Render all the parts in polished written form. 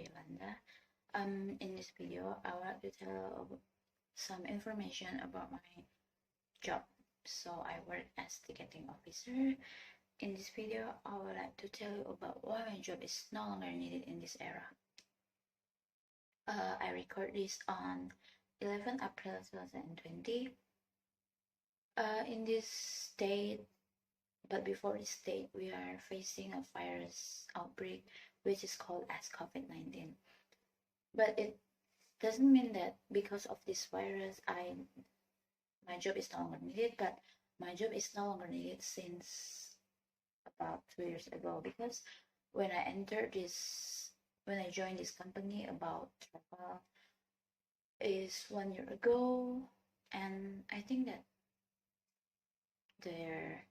Yolanda. In this video, I would like to tell some information about my job. So I work as ticketing officer. In this video, I would like to tell you about why my job is no longer needed in this era. I record this on 11 April 2020. In this state, but before this date, we are facing a virus outbreak which is called as COVID-19. But it doesn't mean that because of this virus, my job is no longer needed. But my job is no longer needed since about 2 years ago, because when I joined this company about travel is 1 year ago, and I think that their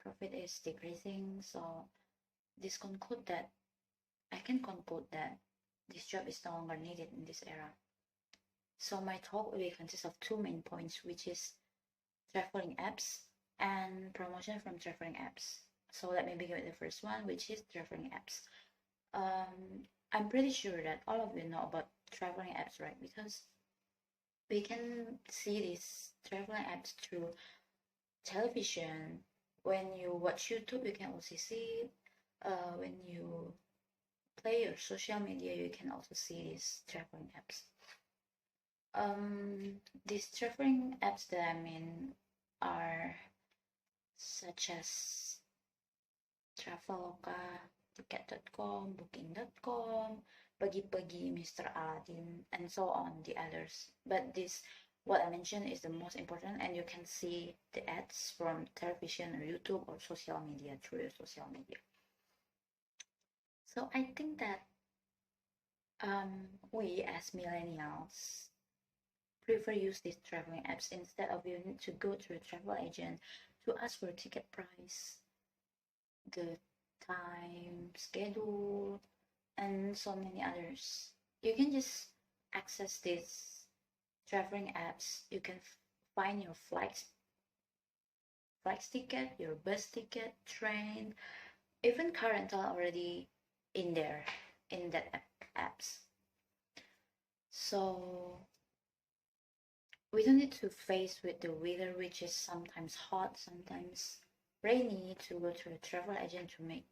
profit is decreasing. So I can conclude that this job is no longer needed in this era. So my talk will consist of two main points, which is traveling apps and promotion from traveling apps. So let me begin with the first one, which is traveling apps. I'm pretty sure that all of you know about traveling apps, right? Because we can see these traveling apps through television. When you watch YouTube, you can also see it. When you play your social media, you can also see these traveling apps. These traveling apps that I mean are such as Traveloka, Ticket.com, Booking.com, Pagi-Pagi, Mr. Aladdin, and so on, the others. But what I mentioned is the most important, and you can see the ads from television or YouTube or social media through your social media. So I think that we as millennials prefer use these traveling apps instead of you need to go to a travel agent to ask for ticket price, the time, schedule, and so many others. You can just access these traveling apps. You can find your flights ticket, your bus ticket, train, even car rental already in there, in that apps. So we don't need to face with the weather, which is sometimes hot, sometimes rainy, to go to a travel agent to make,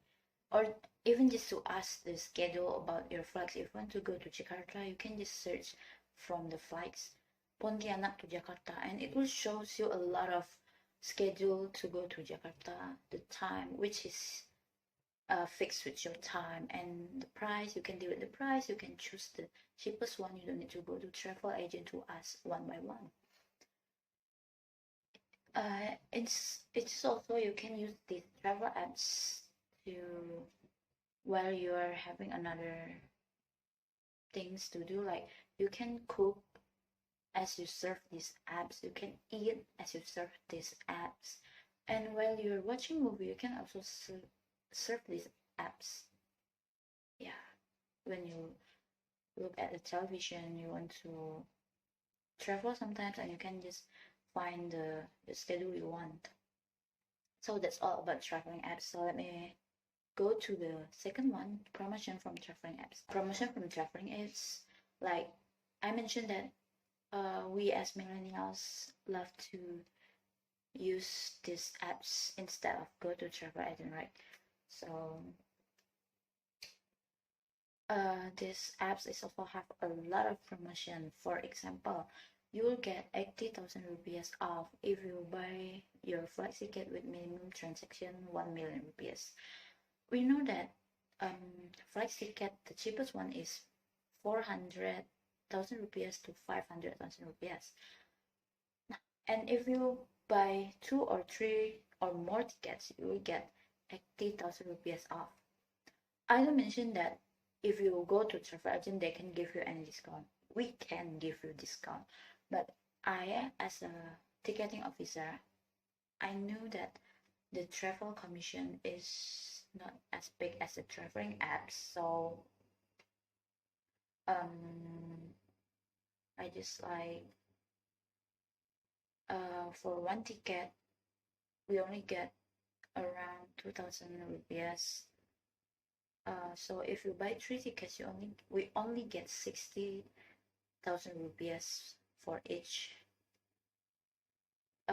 or even just to ask the schedule about your flights. If you want to go to Jakarta, you can just search from the flights Pontianak to Jakarta, and it will show you a lot of schedule to go to Jakarta, the time which is fixed with your time, and the price. You can deal with the price. You can choose the cheapest one. You don't need to go to travel agent to ask one by one. It's also, you can use these travel apps to, while you are having another things to do, like you can cook as you surf these apps, you can eat as you surf these apps, and while you're watching movie, you can also surf these apps. Yeah, when you look at the television, you want to travel sometimes, and you can just find the schedule you want. So that's all about traveling apps. So let me go to the second one, promotion from traveling apps. Promotion from traveling apps, like I mentioned that we as millennials love to use these apps instead of go to travel agent, right? So these apps is also have a lot of promotion. For example, you will get 80,000 rupees off if you buy your flight ticket with minimum transaction 1 million rupees. We know that flight ticket, the cheapest one is 400,000 rupees to 500,000 rupees. And if you buy 2 or 3 or more tickets, you will get 80,000 rupees off. I don't mention that if you go to travel agent, they can give you any discount. We can give you discount, but I, as a ticketing officer, I knew that the travel commission is not as big as the traveling apps. So I just like for one ticket we only get around 2,000 rupees So if you buy 3 tickets, we only get 60,000 rupees for each.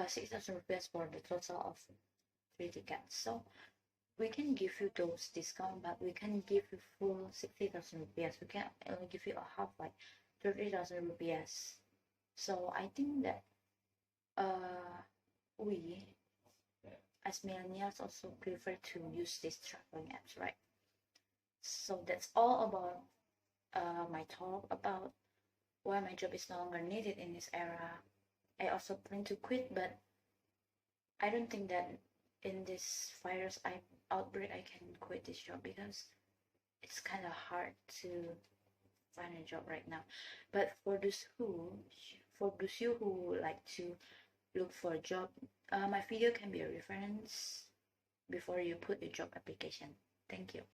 6,000 rupees for the total of 3 tickets. So we can give you those discount, but we can give you full 60,000 rupees. We can only give you a half, like 30,000 rupees. So I think that we as millennials also prefer to use these traveling apps, right? So that's all about my talk about why my job is no longer needed in this era. I also plan to quit, but I don't think that in this virus outbreak I can quit this job because it's kind of hard to find a job right now. But for those you who like to look for a job, my video can be a reference before you put your job application. Thank you.